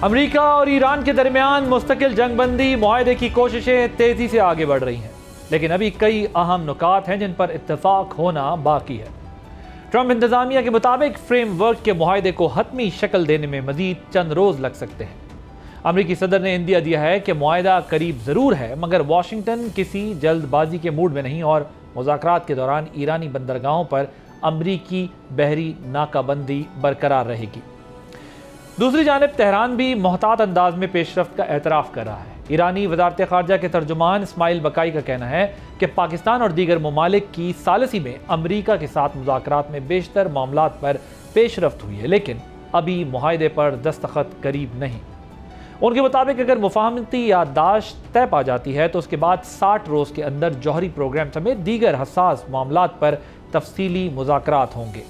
America और Iran के दरमियान मुस्तकिल जंगबंदी मुआहदे की कोशिशें तेजी से आगे बढ़ रही हैं, लेकिन अभी कई अहम नुकात हैं जिन पर इत्तेफाक होना बाकी है। ट्रंप इंतजामिया के मुताबिक फ्रेमवर्क के मुआहदे को हतमी शक्ल देने में मजीद चंद रोज लग सकते हैं। अमरीकी सदर ने इंदिया दिया है कि मुआहदा करीब जरूर है, मगर वाशिंगटन किसी जल्दबाजी के मूड में नहीं और मुज़ाकरात के दौरान ईरानी बंदरगाहों पर अमरीकी बहरी नाकाबंदी बरकरार रहेगी। दूसरी जानिब तेहरान भी मोहतात अंदाज में पेशरफ्त का एतराफ़ कर रहा है। ईरानी वज़ारत ख़ारजा के तर्जुमान इस्माइल बकाई का कहना है कि पाकिस्तान और दीगर ममालिक की सालसी में अमरीका के साथ मुज़ाकरात में बेशतर मामलात पर पेशरफ्त हुई है, लेकिन अभी मुआहदे पर दस्तखत करीब नहीं। उनके मुताबिक अगर मुफाहमती याददाश्त तय पा जाती है तो उसके बाद 60 रोज़ के अंदर जौहरी प्रोग्राम समेत दीगर हसास मामलात पर तफसीली मुज़ाकरात होंगे।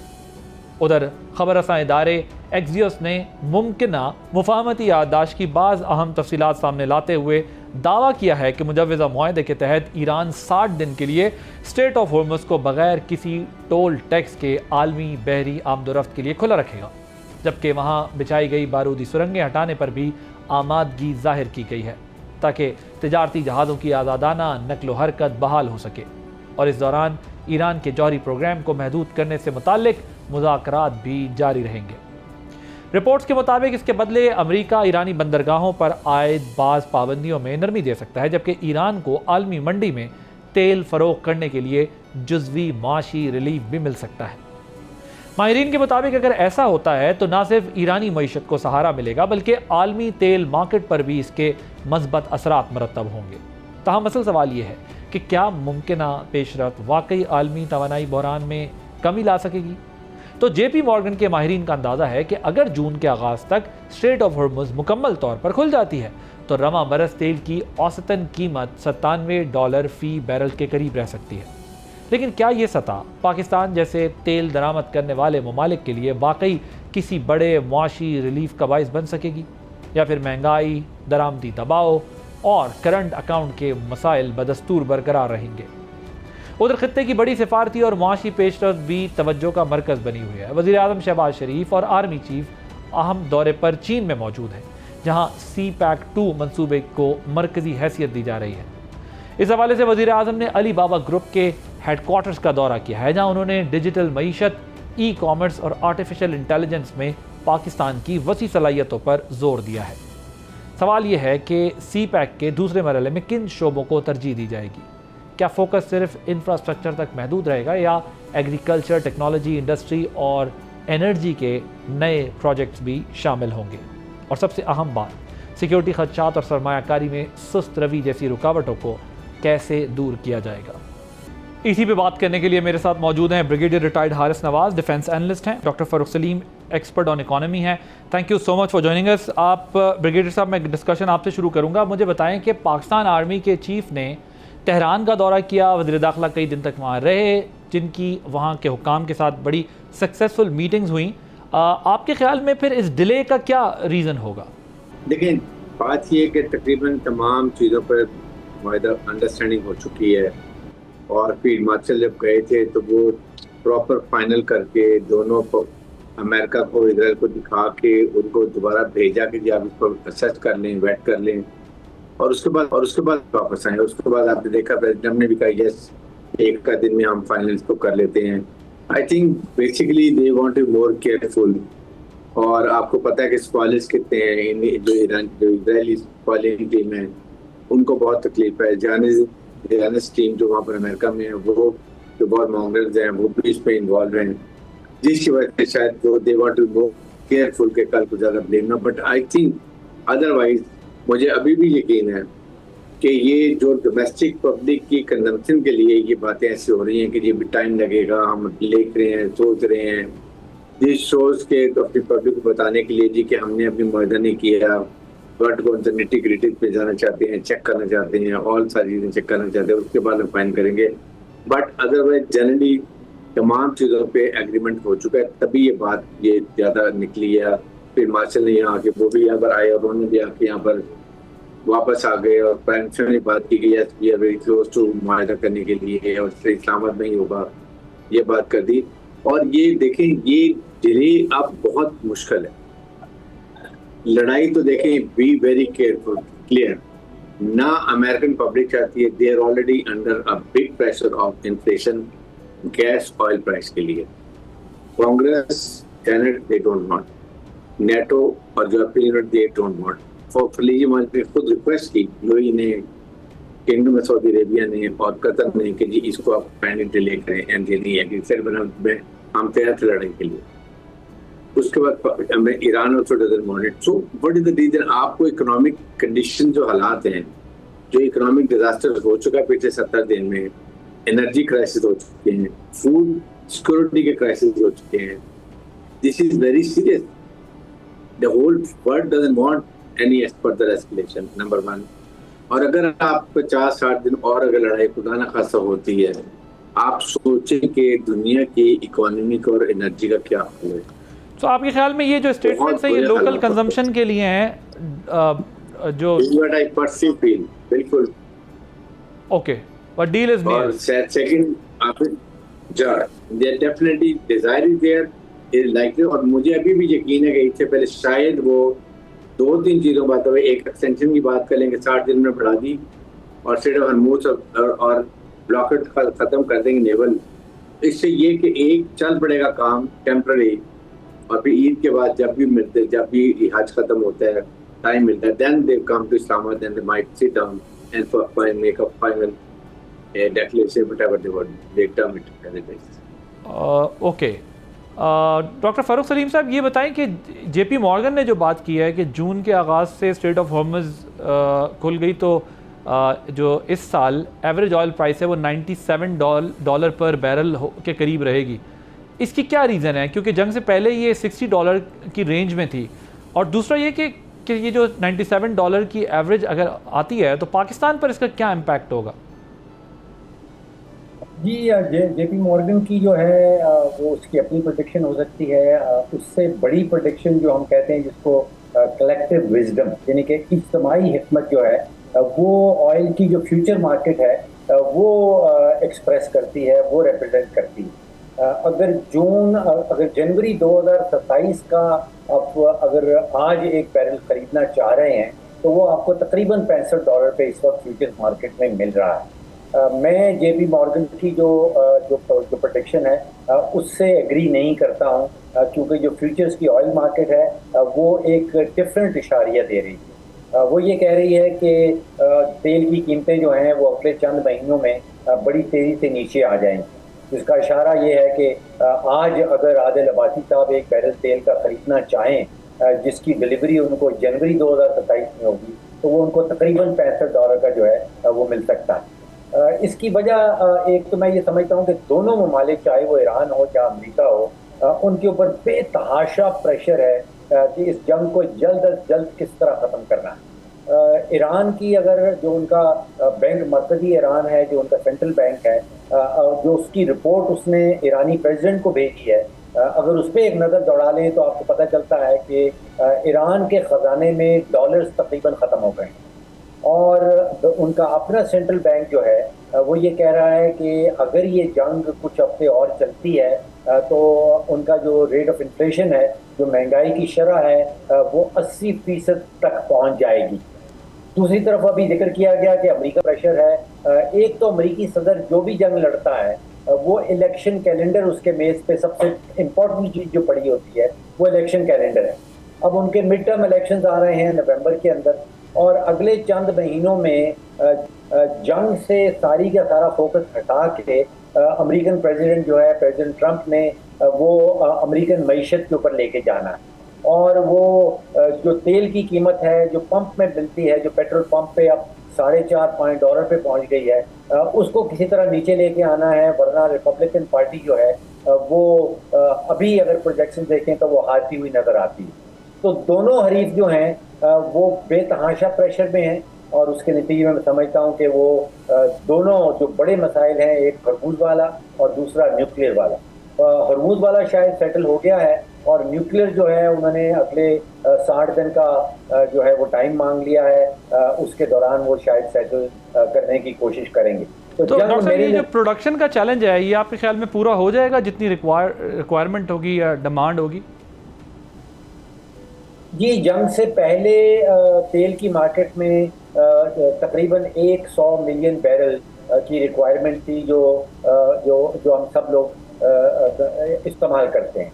उधर खबर रसां इदारे एक्सियोस ने मुमकिना मुफाहमती याददाश्त की बाज़ अहम तफसीलात सामने लाते हुए दावा किया है कि मुजव्वज़ा मुआहदे के तहत ईरान 60 दिन के लिए स्ट्रेट ऑफ होर्मुज़ को बगैर किसी टोल टैक्स के आलमी बहरी आमदोरफ्त के लिए खुला रखेगा, जबकि वहाँ बिछाई गई बारूदी सुरंगें हटाने पर भी आमादगी जाहिर की गई है ताकि तिजारती जहाज़ों की आज़ादाना नकलो हरकत बहाल हो सके। और इस दौरान ईरान के जौहरी प्रोग्राम को महदूद करने से मुताल्लिक मुज़ाकरात भी जारी रहेंगे। रिपोर्ट्स के मुताबिक इसके बदले अमेरिका ईरानी बंदरगाहों पर आयद बाज़ पाबंदियों में नरमी दे सकता है, जबकि ईरान को आलमी मंडी में तेल फरोख करने के लिए जुज़वी माशी रिलीफ भी मिल सकता है। माहिरीन के मुताबिक अगर ऐसा होता है तो न सिर्फ ईरानी मईशत को सहारा मिलेगा बल्कि आलमी तेल मार्केट पर भी इसके मस्बत असरात मरतब होंगे। ताहम असल सवाल ये है कि क्या मुमकिना पेशरफ्त वाकई आलमी तवानाई बहरान में कमी ला सकेगी? तो JP मॉर्गन के माहिरीन का अंदाज़ा है कि अगर जून के आगाज़ तक स्ट्रेट ऑफ होर्मुज़ मुकम्मल तौर पर खुल जाती है तो रवा बरस तेल की औसतन कीमत $97 फ़ी बैरल के करीब रह सकती है। लेकिन क्या ये सतह पाकिस्तान जैसे तेल दरामद करने वाले ममालिक के लिए वाकई किसी बड़े मुआशी रिलीफ का बाइस बन सकेगी, या फिर महंगाई, दरामदी दबाव और करंट अकाउंट के मसाइल बदस्तूर बरकरार रहेंगे? उधर खत्ते की बड़ी सिफारती और मुआशी पेशरफ्त भी तवज्जो का मरकज़ बनी हुई है। वज़ीर आज़म शहबाज शरीफ और आर्मी चीफ अहम दौरे पर चीन में मौजूद हैं, जहाँ CPEC-2 मनसूबे को मरकज़ी हैसियत दी जा रही है। इस हवाले से वज़ीर आज़म ने अली बाबा ग्रुप के हेडक्वार्टर्स का दौरा किया है, जहाँ उन्होंने डिजिटल मईशत, ई-कॉमर्स और आर्टिफिशियल इंटेलिजेंस में पाकिस्तान की वसी सलाहियतों पर जोर दिया है। सवाल यह है कि CPEC के दूसरे मरहले में किन शोबों को तरजीह दी जाएगी? क्या फोकस सिर्फ इंफ्रास्ट्रक्चर तक महदूद रहेगा या एग्रीकल्चर, टेक्नोलॉजी, इंडस्ट्री और एनर्जी के नए प्रोजेक्ट्स भी शामिल होंगे? और सबसे अहम बात, सिक्योरिटी खदशात और सरमायाकारी में सुस्त रवि जैसी रुकावटों को कैसे दूर किया जाएगा? इसी पे बात करने के लिए मेरे साथ मौजूद हैं brigadier retired Haris Nawaz, defence analyst हैं, doctor Farooq Saleem, expert on economy हैं। Thank you so much for joining us. आप ब्रिगेडियर साहब, मैं डिस्कशन आपसे शुरू करूंगा। मुझे बताएं कि पाकिस्तान आर्मी के चीफ ने तेहरान का दौरा किया, वज़ीर दाखिला कई दिन तक वहाँ रहे, जिनकी वहाँ के हुकाम के साथ बड़ी सक्सेसफुल मीटिंग्स हुई। आपके ख्याल में फिर इस डिले का क्या रीज़न होगा? देखिए, बात ये है कि तकरीबन तमाम चीज़ों पर अंडरस्टैंडिंग हो चुकी है और फील्ड मार्शल जब गए थे तो वो प्रॉपर फाइनल करके दोनों को, अमेरिका को, इजराइल को दिखा के उनको दोबारा भेजा कि जी आप इसको असेस कर लें, वेट कर लें और उसके बाद वापस आए। उसके बाद आपने देखा प्रेसिडेंट ने भी कहा यस, एक का दिन में हम फाइनल इसको कर लेते हैं। I think basically they want to be more careful. और आपको पता है कि स्पॉयलर्स कितने हैं, जो इजरायली स्पॉयलिंग टीम है उनको बहुत तकलीफ है। जानिस टीम जो वहाँ पर अमेरिका में है, वो जो बहुत मॉन्गर्स हैं वो भी इसमें इन्वॉल्व हैं, जिसकी वजह से शायद वो they want to be careful के कल को ज़्यादा ब्लेम ना। बट आई थिंक अदरवाइज मुझे अभी भी यकीन है कि ये जो डोमेस्टिक पब्लिक की कंजम्पशन के लिए ये बातें ऐसी हो रही हैं कि ये भी टाइम लगेगा, हम लिख रहे हैं, सोच रहे हैं, जिस शोज के अपनी पब्लिक को बताने के लिए जी कि हमने अपनी मुआहदा नहीं किया, बट कौन सा निटी ग्रिटी पे जाना चाहते हैं, चेक करना चाहते हैं, और सारी चीज़ें चेक करना चाहते हैं, उसके बाद हम फाइन करेंगे। बट अदरवाइज जनरली तमाम चीज़ों पे एग्रीमेंट हो चुका है, तभी ये बात ये ज़्यादा निकली है। फिर मार्शल ने यहाँ आके, वो भी यहाँ पर आए और उन्होंने भी आके यहाँ पर वापस आ गए और फ्रांस में बात की गई है we are very close to मुआहदा करने के लिए और इस्लामाबाद में ही होगा, ये बात कर दी। और ये देखें, ये डिले अब बहुत मुश्किल है, लड़ाई तो देखें, बी वेरी केयरफुल, क्लियर ना, अमेरिकन पब्लिक चाहती है, they are already under a big pressure of inflation, gas oil price के लिए। Congress, senate, they don't want, NATO और जो appeal unit, they don't want. फॉरली ने खुद रिक्वेस्ट की यूएई ने, किंगडम में सऊदी अरेबिया ने और कतर ने कि जी इसको आप पैनिक डिले करें, एंड दे नहीं एग्रीड बना, हम तैयार थे लड़ाई के लिए। उसके बाद हमें ईरान और doesn't want it. So what is the reason? आपको इकोनॉमिक कंडीशन, जो हालात हैं, जो इकोनॉमिक डिजास्टर हो चुका है पिछले 70 दिन में, एनर्जी क्राइसिस हो चुके हैं, फूड सिक्योरिटी के क्राइसिस हो चुके हैं, this is very serious. The whole world doesn't want any further escalation, number 1। और अगर आप 50-60 दिन और अगर लड़ाई खुदा ना खासा होती है, आप सोचें कि दुनिया की इकोनॉमिक और एनर्जी का क्या हाल है। तो आपके ख्याल में ये जो स्टेटमेंट्स हैं ये लोकल कंजम्पशन के लिए हैं, जो बिल्कुल ओके, बट डील इज और सेकंड आप there definitely desire is there, is like, और मुझे अभी भी यकीन है कि इससे पहले शायद वो 2-3 चीजों बात हुई। एक एक्सटेंशन की बात करेंगे, 60 दिन में बढ़ा दी, और स्टेट ऑफ हॉर्मुज और ब्लॉकेट खत्म कर देंगे नेवल। इससे ये कि एक चल पड़ेगा काम टेम्पररी, और फिर ईद के बाद जब भी हज खत्म होता है, टाइम मिलता है, then they come to Islamabad, then they might sit down and make a final declaration, whatever they term it as it is. Okay, doctor Farooq Saleem sahab, ये बताएं कि जेपी मॉर्गन ने जो बात की है कि जून के आगाज़ से स्ट्रेट ऑफ हॉर्मुज़ खुल गई, तो जो इस साल एवरेज ऑयल प्राइस है वो $97 पर बैरल के करीब रहेगी। इसकी क्या रीज़न है? क्योंकि जंग से पहले ये $60 की रेंज में थी, और दूसरा ये कि ये जो $97 की एवरेज अगर आती है तो पाकिस्तान पर इसका क्या इम्पैक्ट होगा? जी, जेपी मॉर्गन की जो है वो उसकी अपनी प्रेडिक्शन हो सकती है। उससे बड़ी प्रेडिक्शन जो हम कहते हैं, जिसको कलेक्टिव विजडम, यानी कि इज्तिमाई हिकमत जो है, वो ऑयल की जो फ्यूचर मार्केट है वो एक्सप्रेस करती है, वो रिप्रेजेंट करती है। अगर जनवरी 2027 का आप अगर आज एक बैरल खरीदना चाह रहे हैं, तो वो आपको तकरीबन $65 पे इस वक्त फ्यूचर मार्केट में मिल रहा है। मैं जेपी मॉर्गन की जो प्रोटेक्शन है उससे एग्री नहीं करता हूँ, क्योंकि जो फ्यूचर्स की ऑयल मार्केट है वो एक डिफरेंट इशारिया दे रही है। वो ये कह रही है कि तेल की कीमतें जो हैं वो अगले चंद महीनों में बड़ी तेज़ी से नीचे आ जाएंगी, जिसका इशारा ये है कि आज अगर आदिल अब्बासी साहब एक बैरल तेल का ख़रीदना चाहें, जिसकी डिलीवरी उनको जनवरी 2027 में होगी, तो वो उनको तकरीबन $65 का जो है वो मिल सकता है। इसकी वजह एक तो मैं ये समझता हूँ कि दोनों ममालिक, चाहे वो ईरान हो चाहे अमेरिका हो, उनके ऊपर बेतहाशा प्रेशर है कि इस जंग को जल्द अज जल्द किस तरह ख़त्म करना है। ईरान की अगर जो उनका बैंक, मरकज़ी ईरान है, जो उनका सेंट्रल बैंक है, जो उसकी रिपोर्ट उसने ईरानी प्रेसिडेंट को भेजी है, अगर उस पर एक नज़र दौड़ा लें तो आपको पता चलता है कि ईरान के ख़जाने में डॉलर्स तकरीबन ख़त्म हो गए, और उनका अपना सेंट्रल बैंक जो है वो ये कह रहा है कि अगर ये जंग कुछ हफ्ते और चलती है तो उनका जो रेट ऑफ इन्फ्लेशन है, जो महंगाई की शरह है, वो 80% तक पहुंच जाएगी। दूसरी तरफ अभी जिक्र किया गया कि अमेरिका प्रेशर है। एक तो अमेरिकी सदर जो भी जंग लड़ता है वो इलेक्शन कैलेंडर, उसके मेज़ पे सबसे इम्पोर्टेंट चीज़ जो पड़ी होती है वो इलेक्शन कैलेंडर है। अब उनके मिड टर्म इलेक्शंस आ रहे हैं नवंबर के अंदर, और अगले चंद महीनों में जंग से सारी का सारा फोकस हटा के अमेरिकन प्रेसिडेंट जो है, प्रेसिडेंट ट्रंप ने वो अमेरिकन मईशत के ऊपर लेके जाना है। और वो जो तेल की कीमत है जो पंप में मिलती है, जो पेट्रोल पंप पे अब $4.5-5 पे पहुंच गई है, उसको किसी तरह नीचे लेके आना है, वरना रिपब्लिकन पार्टी जो है वो अभी अगर प्रोजेक्शन देखें तो वो हारती हुई नजर आती है। तो दोनों हरीफ जो हैं वो बेतहाशा प्रेशर में हैं, और उसके नतीजे में मैं समझता हूँ कि वो दोनों जो बड़े मसाइल हैं, एक हरमुज़ वाला और दूसरा न्यूक्लियर वाला। हरमुज़ वाला शायद सेटल हो गया है, और न्यूक्लियर जो है उन्होंने अगले 60 दिन का जो है वो टाइम मांग लिया है, उसके दौरान वो शायद सेटल करने की कोशिश करेंगे। तो डॉक्टर साहब, ये जो प्रोडक्शन का चैलेंज है, ये आपके ख्याल में पूरा हो जाएगा जितनी रिक्वायरमेंट होगी या डिमांड होगी? जी, जंग से पहले तेल की मार्केट में तकरीबन 100 मिलियन बैरल की रिक्वायरमेंट थी, जो जो हम सब लोग इस्तेमाल करते हैं।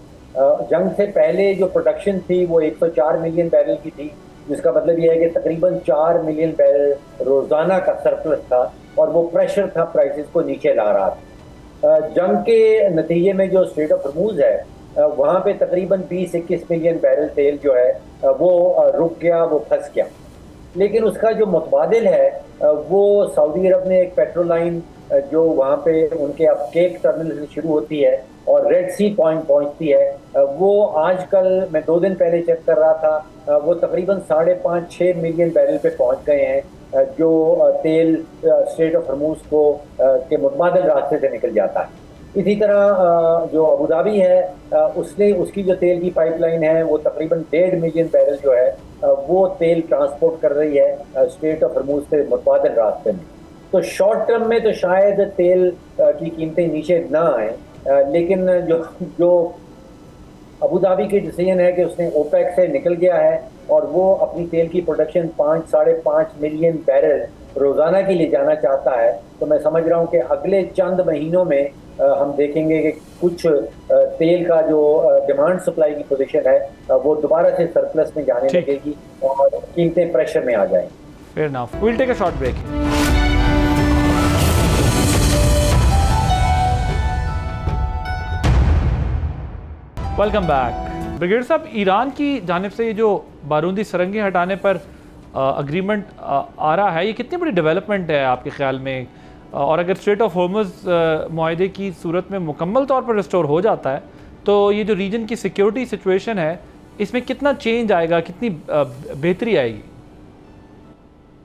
जंग से पहले जो प्रोडक्शन थी वो 104 मिलियन बैरल की थी, जिसका मतलब ये है कि तकरीबन 4 मिलियन बैरल रोजाना का सरप्लस था, और वो प्रेशर था प्राइसेस को नीचे ला रहा था। जंग के नतीजे में जो स्ट्रेट ऑफ हॉर्मूज है, वहाँ पे तकरीबन 20-21 मिलियन बैरल तेल जो है वो रुक गया, वो फंस गया। लेकिन उसका जो मुतबादिल है, वो सऊदी अरब ने एक पेट्रोल लाइन जो वहाँ पे उनके अब केप टर्मिनल से शुरू होती है और रेड सी पॉइंट पहुँचती है, वो आजकल मैं 2 दिन पहले चेक कर रहा था, वो तकरीबन 5.5-6 मिलियन बैरल पे पहुँच गए हैं, जो तेल स्ट्रेट ऑफ हॉर्मूज को के मुतबादिल रास्ते से निकल जाता है। इसी तरह जो अबू धाबी है, उसने उसकी जो तेल की पाइपलाइन है वो तकरीबन 1.5 मिलियन बैरल जो है वो तेल ट्रांसपोर्ट कर रही है स्ट्रेट ऑफ हॉर्मूज से मुतबादिल रास्ते में। तो शॉर्ट टर्म में तो शायद तेल की कीमतें नीचे ना आए, लेकिन जो अबू धाबी की डिसीजन है कि उसने ओपेक से निकल गया है और वो अपनी तेल की प्रोडक्शन 5-5.5 मिलियन बैरल रोजाना के लिए जाना चाहता है, तो मैं समझ रहा हूँ कि अगले चंद महीनों में हम देखेंगे कि कुछ तेल का जो डिमांड सप्लाई की पोजीशन है वो दोबारा से सरप्लस में जाने लगेगी और कीमतें प्रेशर में आ जाएंगी। Fair enough. We'll take a short break. Welcome back. Brigade साहब, ईरान की जानिब से ये जो बारूदी सुरंगें हटाने पर अग्रीमेंट आ रहा है, ये कितनी बड़ी डेवलपमेंट है आपके ख्याल में? और अगर स्ट्रेट ऑफ हॉर्मुज़ मुआहदे की सूरत में मुकम्मल तौर पर रिस्टोर हो जाता है, तो ये जो रीजन की सिक्योरिटी सिचुएशन है, इसमें कितना चेंज आएगा, कितनी बेहतरी आएगी?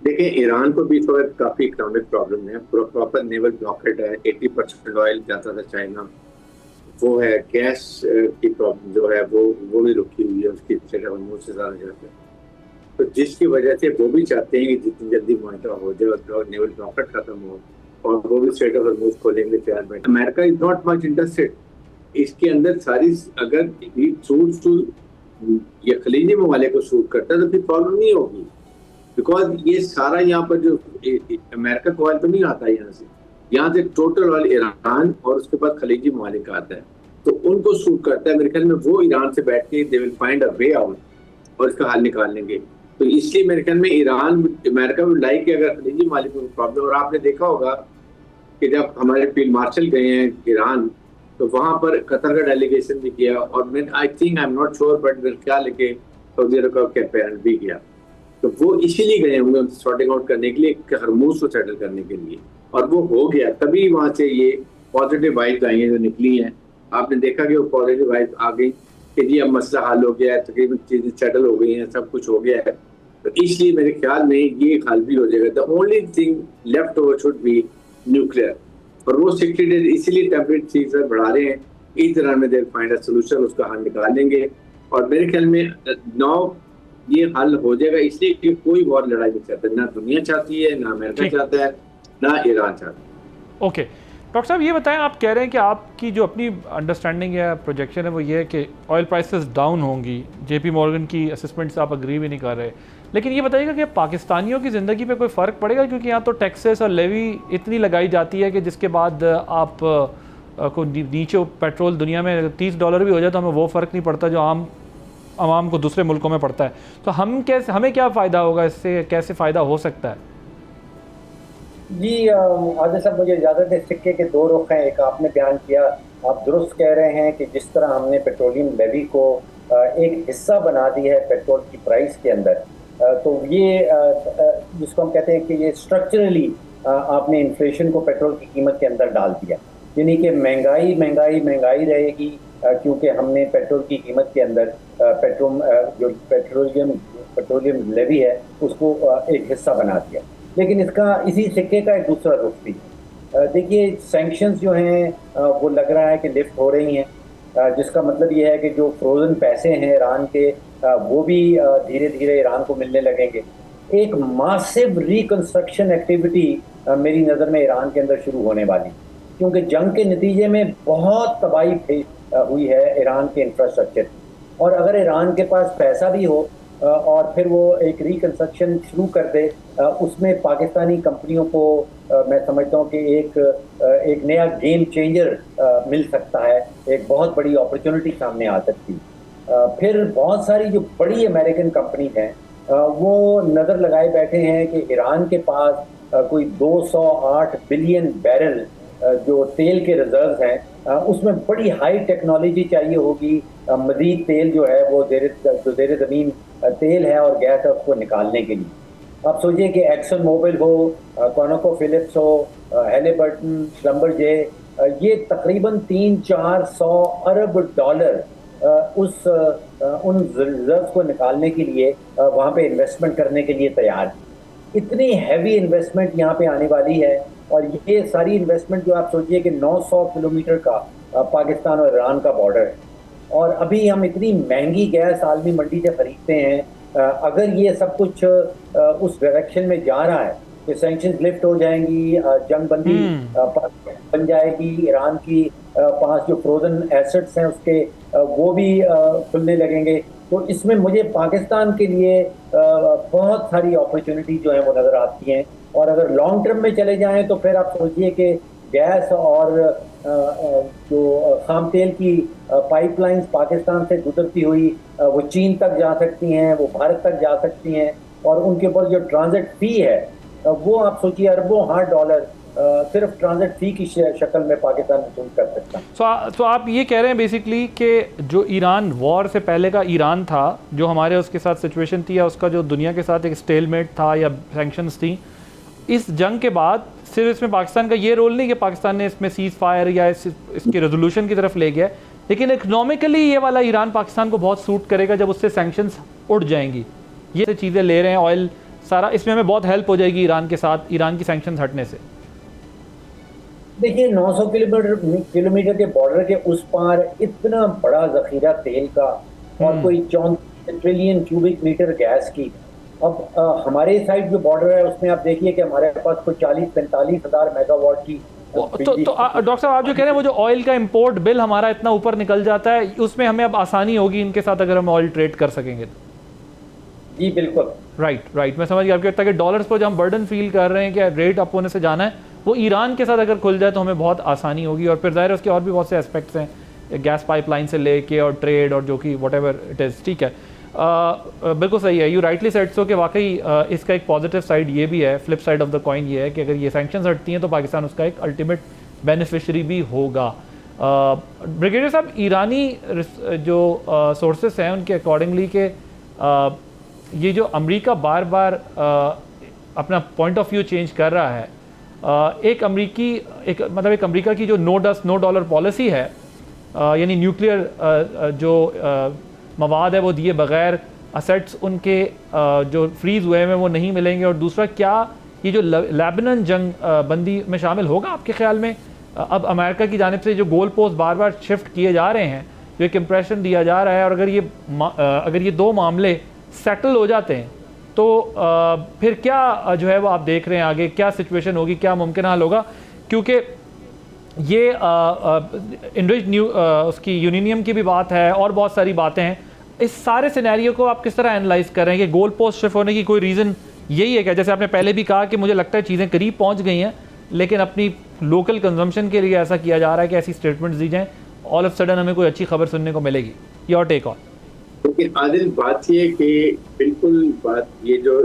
देखिए, ईरान को भी इस वक्त काफी इकोनॉमिक प्रॉब्लम है, प्रॉपर नेवल ब्लॉकेट है, 80% ऑयल जाता था चाइना, वो है गैस की प्रॉब्लम जो है वो भी रुकी हुई है, उसकी से ज्यादा जाता है। तो जिसकी वजह से वो भी चाहते हैं कि जितनी जल्दी मुआहदा हो जाए और नेवल ब्लॉकेट खत्म हो और वो भी स्ट्रेट ऑफ हॉर्मूज खोलेंगे तैयार बैठे। America is not much interested इसके अंदर। सारी अगर ये खलीजी ममालिक को सूट करता है तो फिर प्रॉब्लम नहीं होगी, बिकॉज ये सारा यहाँ पर जो अमेरिका का ऑयल तो नहीं आता यहाँ से टोटल ऑयल ईरान और उसके बाद खलीजी ममालिक का आता है, तो उनको सूट करता है। मेरे ख्याल में वो ईरान से बैठ के they will find a way out और इसका हल निकाल लेंगे। तो इसलिए मेरे ख्याल में ईरान अमेरिका में लाइक कि अगर खलीजी ममालिक को प्रॉब्लम, और आपने देखा होगा कि जब हमारे फील्ड मार्शल गए हैं ईरान, तो वहां पर कतर का डेलीगेशन भी किया, और I think I am not sure but मेरे ख्याल है कि सऊदी अरब का कैपेरन भी किया। तो वो इसीलिए गए होंगे सॉर्टिंग आउट करने के लिए, हरमूज को सेटल करने के लिए, और वो हो गया। तभी वहां से ये पॉजिटिव वाइब्स आई हैं जो निकली हैं। आपने देखा कि वो पॉजिटिव वाइब्स आ गई कि जी अब मसला हल हो गया है, तकरीबन चीजें सेटल हो गई हैं, सब कुछ हो गया है। तो इसलिए मेरे ख्याल में ये हल भी हो जाएगा। The only thing left over should be nuclear, और वो 60 डेज इसीलिए टेम्परेट सीजर बढ़ा रहे हैं। इस तरह में दे फाइंड अ सोल्यूशन, उसका हल निकाल लेंगे। और मेरे ख्याल में 9 ये हल हो जाएगा, इसलिए कि कोई और लड़ाई नहीं चाहता, ना दुनिया चाहती है, ना अमेरिका चाहता है, ना ईरान चाहता है। ओके डॉक्टर साहब, ये बताएं, आप कह रहे हैं कि आपकी जो अपनी अंडरस्टैंडिंग या प्रोजेक्शन है वो ये है कि ऑयल प्राइसेस डाउन होंगी। जेपी मॉर्गन की असेसमेंट से आप अग्री भी नहीं कर रहे, लेकिन ये बताइएगा कि पाकिस्तानियों की ज़िंदगी पे कोई फ़र्क पड़ेगा? क्योंकि यहाँ तो टैक्सेस और लेवी इतनी लगाई जाती है कि जिसके बाद आप को नीचे पेट्रोल दुनिया में $30 भी हो जाए तो हमें वो फ़र्क नहीं पड़ता जो आवाम को दूसरे मुल्कों में पड़ता है। तो हमें क्या फ़ायदा होगा इससे, कैसे फ़ायदा हो सकता है? जी आदिल साहब, मुझे इजाज़त है। सिक्के के 2 रुख हैं। एक आपने बयान किया, आप दुरुस्त कह रहे हैं कि जिस तरह हमने पेट्रोलियम लेवी को एक हिस्सा बना दी है पेट्रोल की प्राइस के अंदर, तो ये जिसको हम कहते हैं कि ये स्ट्रक्चरली आपने इन्फ्लेशन को पेट्रोल की कीमत के अंदर डाल दिया, यानी कि महंगाई रहेगी, क्योंकि हमने पेट्रोल की कीमत के अंदर जो पेट्रोलियम लेवी है उसको एक हिस्सा बना दिया। लेकिन इसी सिक्के का एक दूसरा रुख भी है। देखिए, सैंक्शंस जो हैं वो लग रहा है कि लिफ्ट हो रही हैं, जिसका मतलब ये है कि जो फ्रोजन पैसे हैं ईरान के, वो भी धीरे धीरे ईरान को मिलने लगेंगे। एक मासिव रिकंस्ट्रक्शन एक्टिविटी मेरी नज़र में ईरान के अंदर शुरू होने वाली, क्योंकि जंग के नतीजे में बहुत तबाही हुई है ईरान के इंफ्रास्ट्रक्चर की। और अगर ईरान के पास पैसा भी हो और फिर वो एक रिकंस्ट्रक्शन शुरू कर दे, उसमें पाकिस्तानी कंपनियों को मैं समझता हूँ कि एक नया गेम चेंजर मिल सकता है, एक बहुत बड़ी अपॉर्चुनिटी सामने आ सकती है। फिर बहुत सारी जो बड़ी अमेरिकन कंपनी हैं वो नज़र लगाए बैठे हैं कि ईरान के पास कोई 208 बिलियन बैरल जो तेल के रिजर्व हैं, उसमें बड़ी हाई टेक्नोलॉजी चाहिए होगी मजीद तेल जो है वो जेर ज़मीन तेल है और गैस है उसको निकालने के लिए। आप सोचिए कि एक्सन मोबिल हो, कॉनोको फिलिप्स हो, हैलिबर्टन, स्लम्बरजे, ये तकरीबन 300-400 अरब डॉलर उन रिजर्व को निकालने के लिए वहाँ पे इन्वेस्टमेंट करने के लिए तैयार है। इतनी हैवी इन्वेस्टमेंट यहाँ पे आने वाली है, और ये सारी इन्वेस्टमेंट जो आप सोचिए कि 900 किलोमीटर का पाकिस्तान और ईरान का बॉर्डर है, और अभी हम इतनी महंगी गैस आलमी मंडी से खरीदते हैं। अगर ये सब कुछ उस डायरेक्शन में जा रहा है कि सैंक्शंस लिफ्ट हो जाएंगी, जंगबंदी बन जाएगी, ईरान की पास जो फ्रोजन एसेट्स हैं उसके वो भी खुलने लगेंगे, तो इसमें मुझे पाकिस्तान के लिए बहुत सारी अपॉर्चुनिटी जो है वो नज़र आती हैं। और अगर लॉन्ग टर्म में चले जाएं तो फिर आप सोचिए कि गैस और जो खाम तेल की पाइपलाइंस पाकिस्तान से गुजरती हुई वो चीन तक जा सकती हैं, वो भारत तक जा सकती हैं, और उनके ऊपर जो ट्रांजिट फ़ी है वो आप सोचिए अरबों $100 सिर्फ ट्रांजिट फ़ी की शक्ल में पाकिस्तान वसूल कर सकता है। तो आप ये कह रहे हैं बेसिकली कि जो ईरान वॉर से पहले का ईरान था, जो हमारे उसके साथ सिचुएशन थी या उसका जो दुनिया के साथ एक स्टेलमेट था या सैंक्शंस थी, इस जंग के बाद सिर्फ इसमें पाकिस्तान का ये रोल नहीं कि पाकिस्तान ने इसमें सीज़ फायर या इसके रेजोल्यूशन की तरफ ले गया, लेकिन इकनॉमिकली ये वाला ईरान पाकिस्तान को बहुत सूट करेगा जब उससे सैंक्शंस उठ जाएंगी। ये चीज़ें ले रहे हैं, ऑयल सारा, इसमें हमें बहुत हेल्प हो जाएगी ईरान के साथ, ईरान की सैंक्शंस हटने से। देखिए 900 किलोमीटर के बॉर्डर के उस पार इतना बड़ा जखीरा तेल का और कोई 34 ट्रिलियन क्यूबिक मीटर गैस की। अब हमारे साइड जो बॉर्डर है उसमें आप देखिए कि हमारे पास कोई 40-45 हज़ार मेगावाट की तो डॉक्टर साहब आप जो कह रहे हैं वो जो ऑयल का इंपोर्ट बिल हमारा इतना ऊपर निकल जाता है, उसमें हमें अब आसानी होगी इनके साथ अगर हम ऑयल ट्रेड कर सकेंगे तो। जी बिल्कुल, राइट मैं समझ गया आपके, ताकि डॉलर्स पर जो हम बर्डन फील कर रहे हैं कि रेट अप होने से जाना है, वो ईरान के साथ अगर खुल जाए तो हमें बहुत आसानी होगी। और फिर ज़ाहिर है उसके और भी बहुत से एस्पेक्ट्स हैं, गैस पाइपलाइन से लेके और ट्रेड और जो कि वट एवर इट इज़, ठीक है। बिल्कुल सही है, यू राइटली सेड सो कि वाकई इसका एक पॉजिटिव साइड ये भी है, flip side of the coin ये है कि अगर ये सैंक्शंस हटती हैं तो पाकिस्तान उसका एक अल्टीमेट बेनिफिशरी भी होगा। ब्रिगेडियर साहब, ईरानी जो सोर्सेस हैं उनके अकॉर्डिंगली के ये जो अमेरिका बार बार अपना पॉइंट ऑफ व्यू चेंज कर रहा है, एक अमेरिका की जो no dust no dollar policy है, यानी न्यूक्लियर जो मवाद है वो दिए बगैर असेट्स उनके जो फ्रीज़ हुए हैं वो नहीं मिलेंगे। और दूसरा, क्या ये जो लेबनान जंग बंदी में शामिल होगा आपके ख्याल में? अब अमेरिका की जानिब से जो गोल पोस्ट बार बार शिफ्ट किए जा रहे हैं, जो एक इम्प्रेशन दिया जा रहा है, और अगर ये दो मामले सेटल हो जाते हैं तो फिर क्या जो है वो आप देख रहे हैं आगे क्या सिचुएशन होगी, क्या मुमकिन हल होगा? क्योंकि ये उसकी यूरेनियम की भी बात है और बहुत सारी बातें हैं। इस सारे सिनेरियो को आप किस तरह एनालाइज कर रहे हैं कि गोल पोस्ट शिफ्ट होने की कोई रीज़न यही है क्या? जैसे आपने पहले भी कहा कि मुझे लगता है चीज़ें करीब पहुंच गई हैं, लेकिन अपनी लोकल कंजम्पशन के लिए ऐसा किया जा रहा है कि ऐसी स्टेटमेंट्स दी जाएं, ऑल ऑफ सडन हमें कोई अच्छी खबर सुनने को मिलेगी। Your take on. क्योंकि आदिल बात ये कि बिल्कुल बात ये जो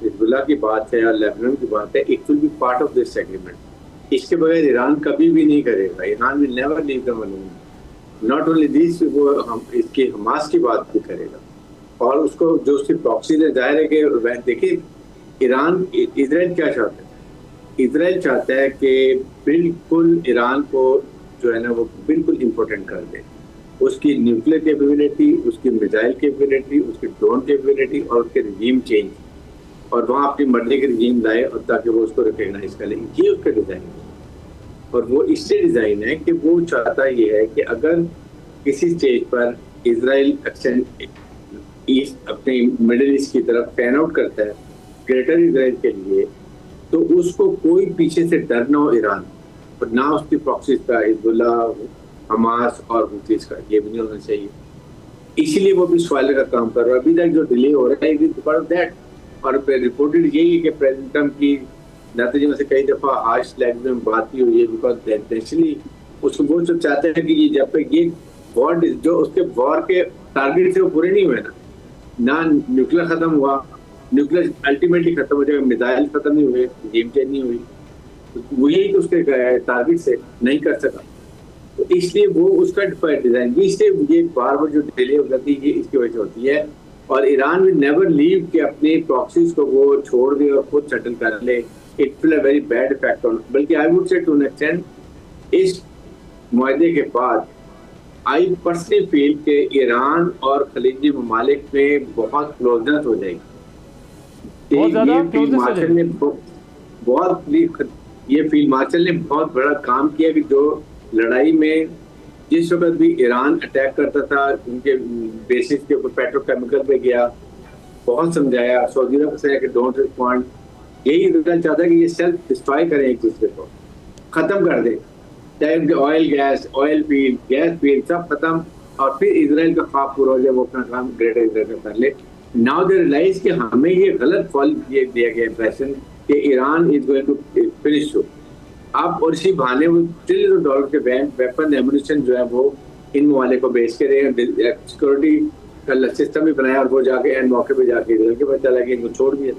हिजबुल्लाह की बात है और लेबनान की बात है, it will be part of this agreement. इसके बगैर ईरान कभी भी नहीं करेगा, Iran will never leave the money. Not only this, वो हम इसकी हमास की बात भी करेगा, और उसको जो उसकी प्रॉक्सी है, जाहिर है कि देखिए ईरान इजराइल क्या चाहता है, इजराइल चाहता है कि बिल्कुल ईरान को जो है ना वो बिल्कुल इम्पोर्टेंट कर दे, उसकी न्यूक्लियर कैपेबिलिटी, उसकी मिसाइल कैपेबिलिटी, उसकी ड्रोन कैपेबिलिटी और उसके रिजीम चेंज, और वहाँ अपनी मर्जी के रिजीम लाए और ताकि वो उसको रिकग्नाइज कर ले। ये उसका डिज़ाइन है, और वो इससे डिज़ाइन है कि वो चाहता ये है कि अगर किसी स्टेज पर इजराइल ईस्ट अपने मिडिल ईस्ट की तरफ पैन आउट करता है ग्रेटर इजराइल के लिए, तो उसको कोई पीछे से डर ना हो ईरान, और ना उसकी प्रॉक्सीज का, हिजबुल्लाह, हमास और हुतीस का, ये भी नहीं होना चाहिए। इसीलिए वो भी सवाल का काम कर रहा है। अभी तक जो डिले हो रहा है बिकॉज ऑफ दैट। और रिपोर्टेड यही है कि प्रेसिडेंट ट्रम्प की नतीजे में से कई दफा हार्श लैंग्वेज में बात की हुई है बिकॉज इंटेंशनली उसको वो जो चाहते हैं कि ये जब तक ये वॉर जो उसके वॉर के टारगेट थे वो पूरे नहीं हुए ना न्यूक्लियर खत्म हुआ, न्यूक्लियर अल्टीमेटली खत्म हो जाएगा, मिसाइल खत्म नहीं हुए, गेम चेंज नहीं हुई, वो यही तो उसके टारगेट से नहीं कर सका। तो इसलिए वो उसका डिजाइन भी इसलिए ये बार बार जो डिले हो जाती है इसकी वजह से होती है। और ईरान विल नेवर लीव कि अपने प्रॉक्सीज को वो छोड़ दे और खुद सेटल कर ले। It will a very bad effect on, बल्कि I would say to an extent इस मुआहदे के बाद आई पर्सनली फील कि ईरान और खलीजी ममालिक में बहुत क्लोजनेस हो जाएगी। ये फील्ड मार्शल ने बहुत बड़ा काम किया कि जो लड़ाई में जिस वक्त भी ईरान अटैक करता था उनके बेसिस के ऊपर पेट्रोकेमिकल पे गया, बहुत समझाया, सऊदी अरब से कि डोंट रिस्पॉन्ड। यही इजराइल चाहता है कि ये सेल्फ डिस्ट्रॉय करें, एक दूसरे को खत्म कर दें, चाहे oil oil field, gas field सब खत्म, और फिर इजराइल का ख्वाब पूरा हो जाए, वो अपना काम ग्रेटर इजराइल का कर ले। नाउ दे रियलाइज कि हमें ये गलत फॉल दिया गया इंप्रेशन कि Iran is going to finish so. आप और इसी बहाने वो ट्रिलियन डॉलर के वेपन एम्यूनिशन जो है वो इन ममालिक को बेच के रहे, सिक्योरिटी का सिस्टम भी बनाया और वो जाके एंड मौके पे जाके इजराइल के पता चला कि इनको छोड़ दिया।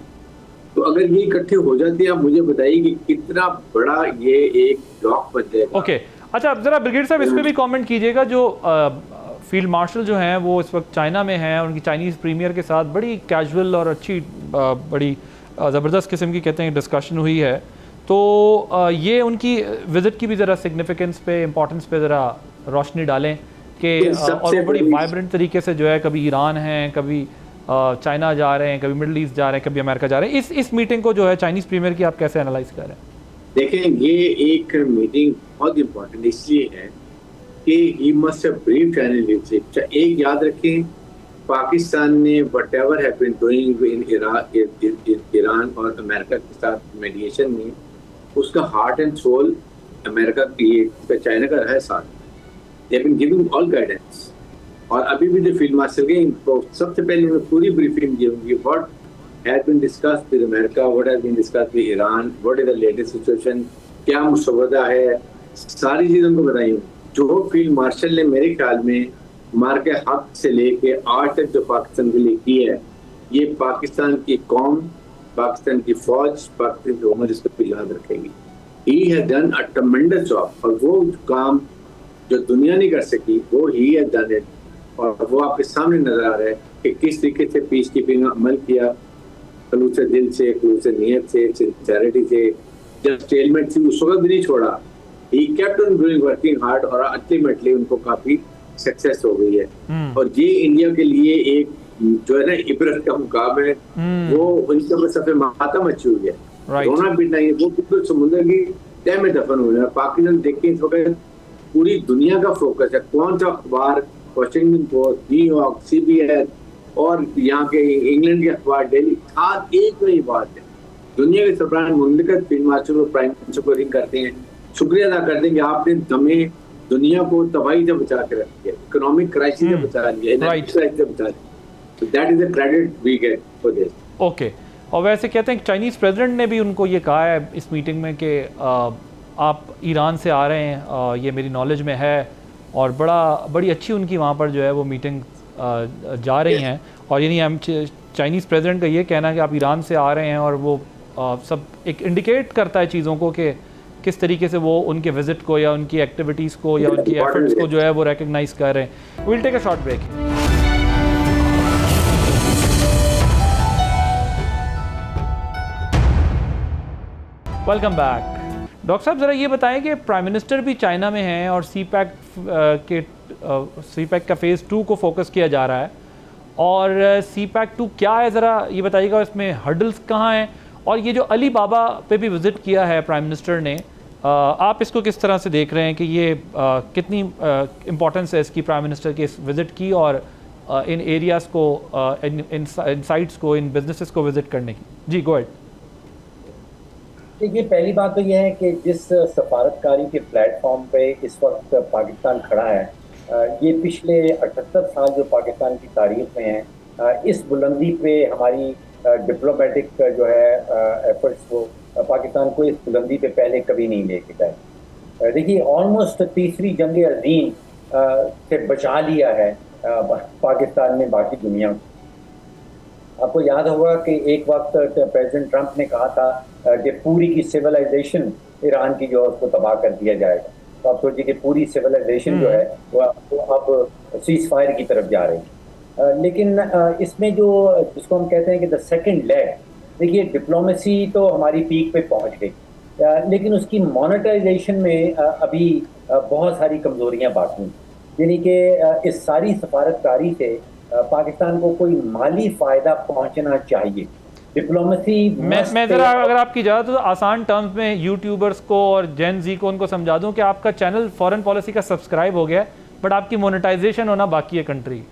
तो अगर ये इकट्ठे हो जाते हैं, आप मुझे बताइए कि कितना बड़ा ये एक ब्लॉक बन जाएगा। ओके, अच्छा जरा ब्रिगेड साहब इस पर भी कमेंट कीजिएगा। जो फील्ड मार्शल जो हैं वो इस वक्त चाइना में हैं, उनकी चाइनीज़ प्रीमियर के साथ बड़ी कैजुअल और अच्छी बड़ी ज़बरदस्त किस्म की कहते हैं डिस्कशन हुई है। तो ये उनकी विज़िट की भी ज़रा सिग्निफिकेंस पे, इम्पोर्टेंस पे ज़रा रोशनी डालें कि और वो बड़ी वाइब्रेंट तरीके से जो है कभी ईरान हैं, कभी चाइना जा रहे हैं, कभी मिडल ईस्ट जा रहे हैं, कभी अमेरिका जा रहे हैं। इस मीटिंग को जो है चाइनीज़ प्रीमियर की आप कैसे एनालाइज कर रहे हैं? देखें, ये एक मीटिंग बहुत इम्पोर्टेंट इसलिए है कि he must have briefed analysis. एक याद रखें, पाकिस्तान ने whatever have been doing in Iran और अमेरिका के साथ मीडिएशन में, उसका हार्ट एंड सोल अमेरिका की चाइना का रहा है साथ। They have been giving all guidance. और अभी भी जो फील्ड मार्शल गए तो सबसे पहले उन्होंने पूरी ब्रीफिंग दी होगी, what has been discussed with America, what has been discussed with Iran, what is the latest situation, क्या मुसवदा है, सारी चीज़ें उनको बताई होंगी। जो फील्ड मार्शल ने मेरे ख्याल में मार के हक से लेके आज तक जो पाकिस्तान के लिए की है, ये पाकिस्तान की कौम, पाकिस्तान की फौज, पाकिस्तान की हुकूमत इसको याद रखेगी। He has done a ट्रेमेंडस job, और वो काम जो दुनिया नहीं कर सकी वो ही हैज डन इट। और वो आपके सामने नजर आ रहा है कि किस तरीके से पीस कीपिंग अमल किया, खलूस दिल से, खलूस नीयत से, सिंसियरिटी से। जब स्टेलमेंट थी उस वक्त भी नहीं छोड़ा, he kept on doing working hard, और अल्टीमेटली उनको काफी सक्सेस हो गई है। और ये इंडिया के लिए एक जो है ना इबरत का मुकाम है। वो उनके ऊपर सबसे मातम मची हुई है, रोना पीटना, वो बिल्कुल समुद्र की तह में दफन हुए हैं। पाकिस्तान देखते इस वक्त पूरी दुनिया का फोकस है, कौन सा अखबार, वाशिंगटन पोस्ट, न्यूयॉर्क, CBS और यहाँ के इंग्लैंड के अखबार डेली, साथ एक नई बात है, दुनिया के सरबराह मुमलिकत फील्ड मार्शल और प्राइम मिनिस्टर को रिंग करते हैं, शुक्रिया अदा करते हैं कि आपने हमें दुनिया को तबाही से बचा के रख दिया, इकोनॉमिक क्राइसिस से बचा लिया, एनर्जी क्राइसिस से बचा लिया। So that is the credit we get for this. Okay. और वैसे कहते हैं कि चाइनीज़ प्रेसिडेंट ने भी उनको ये कहा है इस मीटिंग में कि आप ईरान से आ रहे हैं, ये मेरी नॉलेज में है, और बड़ी अच्छी उनकी वहाँ पर जो है वो मीटिंग जा रही हैं। और यानी हम चाइनीज़ प्रेसिडेंट का ये कहना है कि आप ईरान से आ रहे हैं, और वो सब एक इंडिकेट करता है चीज़ों को कि किस तरीके से वो उनके विजिट को या उनकी एक्टिविटीज़ को या उनकी एफर्ट्स को जो है वो रिकग्नाइज कर रहे हैं। Will take a short break. Welcome back. Doctor sahab ज़रा ये बताएं कि प्राइम मिनिस्टर भी चाइना में हैं और CPEC का फ़ेज़ 2 को फोकस किया जा रहा है, और CPEC 2 क्या है ज़रा ये बताइएगा, इसमें हर्डल्स कहाँ हैं, और ये जो अली बाबा पे भी विज़िट किया है प्राइम मिनिस्टर ने, आप इसको किस तरह से देख रहे हैं कि ये कितनी इम्पोर्टेंस है इसकी प्राइम मिनिस्टर के इस विज़िट की, और इन एरियाज़ को, इन साइट्स को, इन बिजनेसेस को विज़िट करने की? जी गो अहेड। देखिए, पहली बात तो यह है कि जिस सफारतकारी के प्लेटफॉर्म पे इस वक्त पाकिस्तान खड़ा है, ये पिछले 78 साल जो पाकिस्तान की तारीख में है, इस बुलंदी पे हमारी डिप्लोमेटिक जो है एफर्ट्स वो पाकिस्तान को इस बुलंदी पे पहले कभी नहीं लेके गए। देखिए ऑलमोस्ट तीसरी जंग अजीम से बचा लिया है पाकिस्तान ने बाकी दुनिया को। आपको याद होगा कि एक वक्त प्रेसिडेंट ट्रंप ने कहा था कि पूरी की सिविलाइजेशन ईरान की जो है उसको तबाह कर दिया जाएगा। तो आप सोचिए कि पूरी सिविलाइजेशन जो है वो अब सीज फायर की तरफ जा रही है। लेकिन इसमें जो जिसको हम कहते हैं कि द सेकंड लेग, देखिए डिप्लोमेसी तो हमारी पीक पे पहुंच गई, लेकिन उसकी मोनेटाइजेशन में अभी बहुत सारी कमजोरियां बाकी हैं। यानी कि इस सारी सफारतकारी से पाकिस्तान को कोई माली फायदा पहुंचना चाहिए। डिप्लोमेसी मैं जरा अगर आपकी इजाज़त हो तो आसान टर्म्स में यूट्यूबर्स को और जेन जी को उनको समझा दूं कि आपका चैनल फॉरेन पॉलिसी का सब्सक्राइब हो गया है, बट आपकी मोनेटाइजेशन होना बाकी है कंट्री।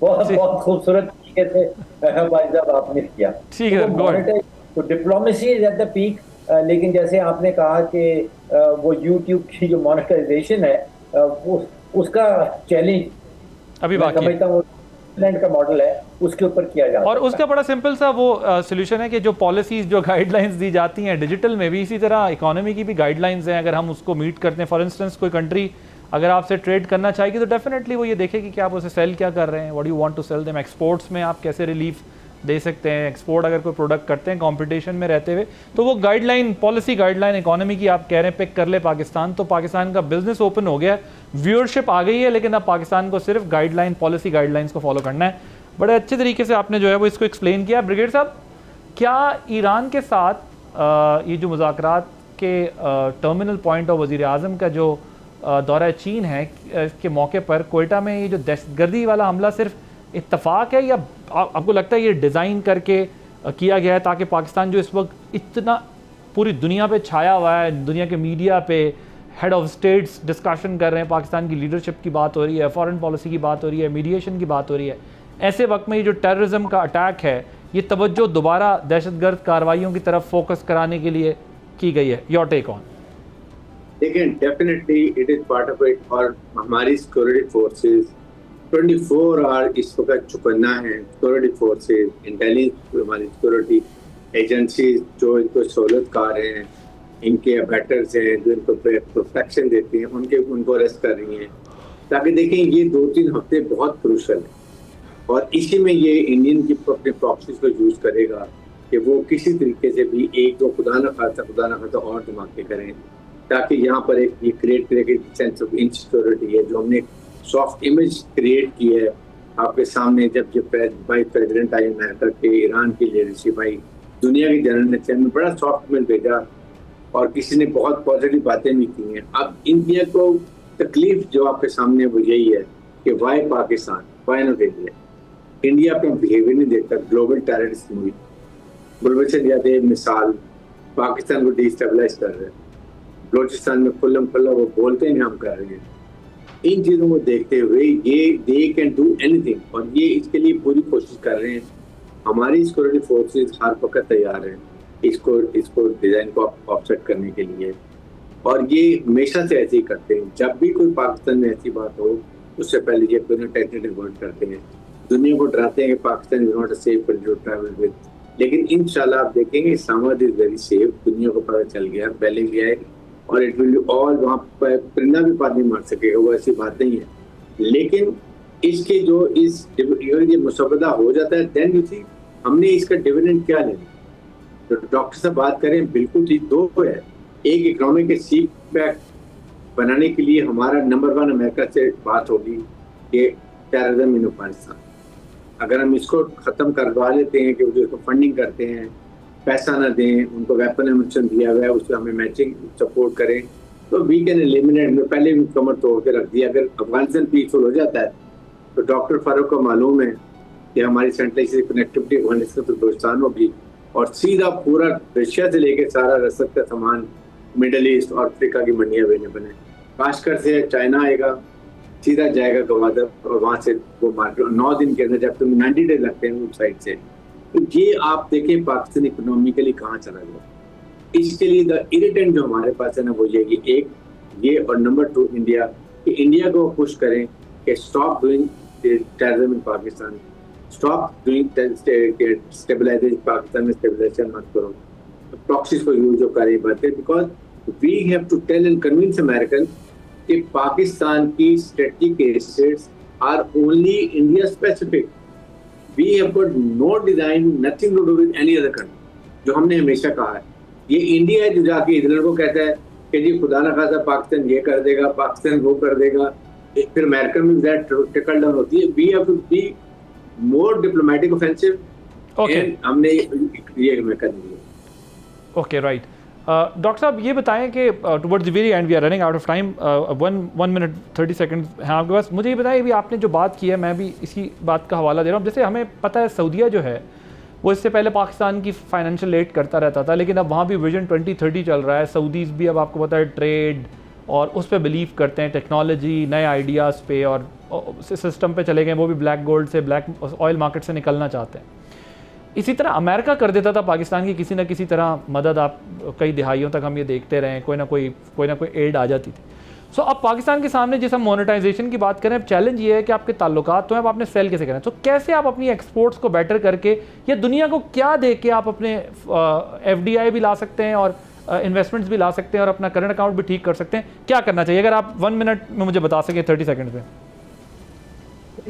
बहुत खूबसूरत तरीके से भाई साहब आपने किया। ठीक है, तो diplomacy is at the peak, लेकिन जैसे आपने कहा कि वो यूट्यूब की जो मोनेटाइजेशन है वो उसका चैलेंज अभी बाकी समझता हूँ का मॉडल है उसके ऊपर किया जाता है। और उसका बड़ा सिंपल सा वो सोल्यूशन है कि जो पॉलिसीज जो गाइडलाइंस दी जाती हैं डिजिटल में भी, इसी तरह इकोनॉमी की भी गाइडलाइंस हैं, अगर हम उसको मीट करते हैं। फॉर इंस्टेंस कोई कंट्री अगर आपसे ट्रेड करना चाहेगी तो डेफिनेटली वो ये देखेगी कि आप उसे सेल क्या कर रहे हैं, what you want to sell them. Exports में आप कैसे रिलीफ दे सकते हैं, एक्सपोर्ट अगर कोई प्रोडक्ट करते हैं कंपटीशन में रहते हुए, तो वो गाइडलाइन, पॉलिसी गाइडलाइन इकोनॉमी की आप कह रहे हैं पिक कर ले पाकिस्तान, तो पाकिस्तान का बिजनेस ओपन हो गया, व्यूअरशिप आ गई है, लेकिन अब पाकिस्तान को सिर्फ गाइडलाइन, पॉलिसी गाइडलाइंस को फॉलो करना है। बड़े अच्छे तरीके से आपने जो है वो इसको एक्सप्लेन किया। ब्रिगेड साहब, क्या ईरान के साथ ये जो मुज़ाकरात के टर्मिनल पॉइंट ऑफ वज़ीर आज़म का जो दौरा चीन है के मौके पर कोयटा में ये जो दहशतगर्दी वाला हमला सिर्फ इत्तफाक है, या आपको लगता है ये डिज़ाइन करके किया गया है ताकि पाकिस्तान जो इस वक्त इतना पूरी दुनिया पे छाया हुआ है, दुनिया के मीडिया पे हेड ऑफ स्टेट्स डिस्कशन कर रहे हैं, पाकिस्तान की लीडरशिप की बात हो रही है, फॉरेन पॉलिसी की बात हो रही है, मीडिएशन की बात हो रही है, ऐसे वक्त में ये जो टेररिज्म का अटैक है ये तवज्जो दोबारा दहशतगर्द कार्रवाइयों की तरफ फोकस कराने के लिए की गई है। Your take on. देखिए definitely it is part of it, और हमारी सिक्योरिटी फोर्सेस 24 आवर इस वक्त चुकन्ना है। सिक्योरिटी फोर्सेस, इंटेलिजेंस, हमारी सिक्योरिटी एजेंसीज जो इनको सहूलतकार हैं, इनके अबैटर्स हैं जो इनको प्रोटेक्शन देती हैं, उनको अरेस्ट कर रही हैं, ताकि देखें ये 2-3 हफ्ते बहुत क्रूशल है। और इसी में ये इंडियन की अपने प्रॉक्सीज को यूज करेगा कि वो किसी तरीके से भी एक दो खुदा न खासा और धमाके करें, ताकि यहाँ पर एक ये क्रिएट करेगा सेंस ऑफ इनसिक्योरिटी है, जो हमने सॉफ्ट इमेज क्रिएट की है आपके सामने। जब भाई प्रेसिडेंट आए अमेरिका के, ईरान की लीडरशिप भाई, दुनिया के जनरल ने में बड़ा सॉफ्ट इमेज भेजा और किसी ने बहुत पॉजिटिव बातें भी की हैं। अब इंडिया को तकलीफ जो आपके सामने वो यही है कि why Pakistan, why not India. India अपना बिहेवियर नहीं देखता, ग्लोबल टेररिस्ट मूवी बुलबुल से ज़्यादा मिसाल पाकिस्तान को डिस्टेबलाइज कर रहे हैं, बलोचिस्तान में खुल्लम खुल्ला वो बोलते हैं हम कर रहे हैं। इन चीज़ों को देखते हुए ये दे कैन डू एनीथिंग, और ये इसके लिए पूरी कोशिश कर रहे हैं। हमारी सिक्योरिटी फोर्सेस हर वक्त तैयार हैं इसको डिज़ाइन को ऑफसेट करने के लिए, और ये हमेशा से ऐसे ही करते हैं। जब भी कोई पाकिस्तान में ऐसी बात हो उससे पहले ये कोई टेंटेटिव वर्ड करते हैं, दुनिया को डराते हैं कि Pakistan is not a safe country to travel with. लेकिन इंशाल्लाह आप देखेंगे इस्लामाबाद इज वेरी सेफ, दुनिया को पता चल गया, पहले भी आए, और इट विल ऑल, वहाँ पर परिंदा भी पानी मार सकेगा, वो ऐसी बात नहीं है। लेकिन इसके जो ये मुसबदा हो जाता है, देन यू सी हमने इसका डिविडेंड क्या लेना। तो डॉक्टर साहब बात करें बिल्कुल ठीक, दो है। एक इकोनॉमिक सीट बैक बनाने के लिए हमारा नंबर 1 अमेरिका से बात होगी कि टेररिज्म इन अफगानिस्तान, अगर हम इसको ख़त्म करवा लेते हैं कि वो जो फंडिंग करते हैं, पैसा ना दें, उनको वेपन एमिशन दिया हुआ है उससे हमें मैचिंग सपोर्ट करें, तो वी कैन एलिमिनेट। में पहले भी कमर तोड़ के रख दिया। अगर अफगानिस्तान पीसफुल हो जाता है तो डॉक्टर फारूक को मालूम है कि हमारी सेंट्रल कनेक्टिविटी अफगानिस्तान तो दोस्तान होगी, और सीधा पूरा रशिया से लेके सारा रसद का सामान मिडल ईस्ट और अफ्रीका की मंडियाँ अवेलेबल हैं। काशकर से चाइना आएगा, सीधा जाएगा गवादर, और वहाँ से वो मार्केट 9 दिन के अंदर, जब तुम 90 डेज लगते हैं उस साइड से। तो ये आप देखें पाकिस्तान इकोनॉमिकली कहाँ चला गया। इसके लिए द इरिटेंट जो हमारे पास है ना वो ये कि एक ये, और नंबर 2 इंडिया कि इंडिया को पुश करें कि stop doing terrorism in Pakistan, stop doing stabilisation, Pakistan में स्टेबलाइजेशन मत करो, प्रॉक्सीज को यूज जो करें बातें, because we have to tell and convince American कि पाकिस्तान की strategic assets are only India specific. We have got no design, nothing to do with any other country. जो हमने हमेशा कहा है, ये इंडिया है जो जाके इजराइल को कहता है कि जी खुदा न खासा पाकिस्तान ये कर देगा, पाकिस्तान वो कर देगा, फिर अमेरिकन में दैट ट्रिकल डाउन होती है. We have to be more diplomatic offensive. Okay, हमने ये हमें कर दिया. Okay, right. डॉक्टर साहब ये बताएं कि towards the very end we are running out of time, 1 minute 30 second हैं आपके पास. मुझे ये बताएं, अभी आपने जो बात की है, मैं भी इसी बात का हवाला दे रहा हूँ. जैसे हमें पता है सऊदीया जो है वो इससे पहले पाकिस्तान की फाइनेंशियल एड करता रहता था, लेकिन अब वहाँ भी विजन 2030 चल रहा है. सऊदीज़ भी अब आपको पता है ट्रेड और उस पर बिलीव करते हैं, टेक्नोलॉजी, नए आइडियाज़ पे और सिस्टम पे चले गए. वो भी ब्लैक गोल्ड से, ब्लैक ऑयल मार्केट से निकलना चाहते हैं. इसी तरह अमेरिका कर देता था पाकिस्तान की किसी न किसी तरह मदद. आप कई दिहाइयों तक हम ये देखते रहे, कोई ना कोई एड आ जाती थी. सो अब पाकिस्तान के सामने जिस हम मोनेटाइजेशन की बात करें, अब चैलेंज ये है कि आपके ताल्लुकात तो हैं, अब आपने सेल कैसे करना है. तो कैसे आप अपनी एक्सपोर्ट्स को बेटर करके या दुनिया को क्या दे के आप अपने FDI भी ला सकते हैं और इन्वेस्टमेंट्स भी ला सकते हैं और अपना करंट अकाउंट भी ठीक कर सकते हैं? क्या करना चाहिए, अगर आप 1 मिनट में मुझे बता सकें, 30 सेकंड में.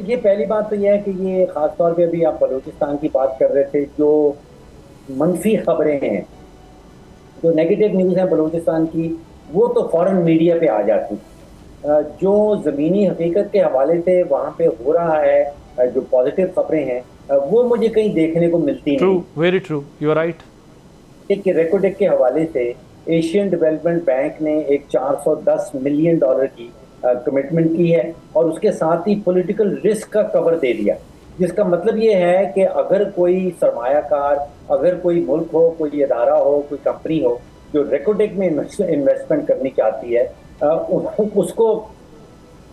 ये पहली बात तो यह है कि ये खास तौर पे अभी आप बलूचिस्तान की बात कर रहे थे, जो मनफी खबरें हैं, जो नेगेटिव न्यूज़ हैं बलूचिस्तान की, वो तो फॉरेन मीडिया पे आ जाती. जो ज़मीनी हकीकत के हवाले से वहाँ पे हो रहा है, जो पॉजिटिव खबरें हैं, वो मुझे कहीं देखने को मिलती नहीं. True, very true, you are right. एक रेकोडेक के हवाले से एशियन डेवलपमेंट बैंक ने एक $410 मिलियन की कमिटमेंट की है और उसके साथ ही पॉलिटिकल रिस्क का कवर दे दिया, जिसका मतलब ये है कि अगर कोई सरमायाकार, अगर कोई मुल्क हो, कोई इदारा हो, कोई कंपनी हो जो रेकोडेक में इन्वेस्टमेंट करनी चाहती है, उसको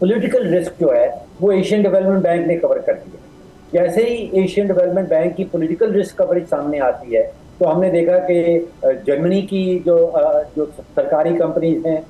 पॉलिटिकल रिस्क जो है वो एशियन डेवलपमेंट बैंक ने कवर कर दिया. जैसे ही एशियन डेवलपमेंट बैंक की पॉलिटिकल रिस्क कवरेज सामने आती है, तो हमने देखा कि जर्मनी की जो सरकारी कंपनीज हैं,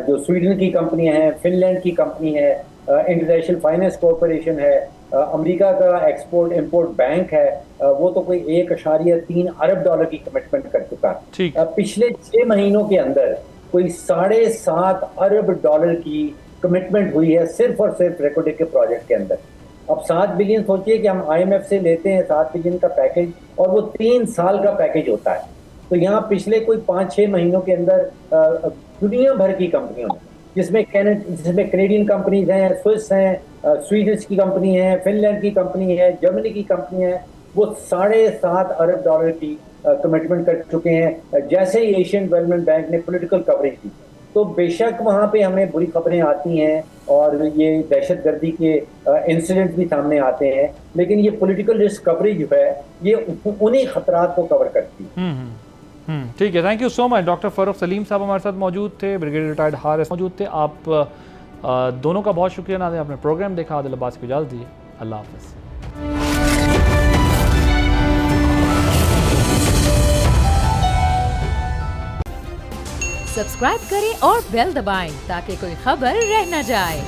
जो स्वीडन की कंपनियां हैं, फिनलैंड की कंपनी है, इंटरनेशनल फाइनेंस कॉरपोरेशन है, अमेरिका का एक्सपोर्ट इंपोर्ट बैंक है, वो तो कोई $1.3 अरब की कमिटमेंट कर चुका है. पिछले 6 महीनों के अंदर कोई $7.5 अरब की कमिटमेंट हुई है सिर्फ और सिर्फ रेकोडेक के प्रोजेक्ट के अंदर. अब 7 बिलियन सोचिए कि हम IMF से लेते हैं 7 बिलियन का पैकेज, और वो 3 साल का पैकेज होता है. तो यहाँ पिछले कोई 5-6 महीनों के अंदर दुनिया भर की कंपनियों में, जिसमें कैनेडियन कंपनीज हैं, स्विस हैं, स्वीडिश की कंपनी है, फिनलैंड की कंपनी है, जर्मनी की कंपनी है, वो $7.5 अरब की कमिटमेंट कर चुके हैं जैसे ही एशियन डेवलपमेंट बैंक ने पॉलिटिकल कवरेज दी. तो बेशक वहाँ पे हमें बुरी खबरें आती हैं और ये दहशतगर्दी के इंसिडेंट भी सामने आते हैं, लेकिन ये पॉलिटिकल रिस्क कवरेज जो है ये उन्हीं खतरात को कवर करती है. ठीक है, thank you so much. Doctor Farooq Salim साहब हमारे साथ मौजूद थे, ब्रिगेडियर रिटायर्ड हारिस मौजूद थे. आप दोनों का बहुत शुक्रिया. नाज़रीन, आपने प्रोग्राम देखा. आदिल अब्बास को इजाज़त दीजिए. अल्लाह हाफ़िज़. सब्सक्राइब करें और बेल दबाएं ताकि कोई खबर रह न जाए.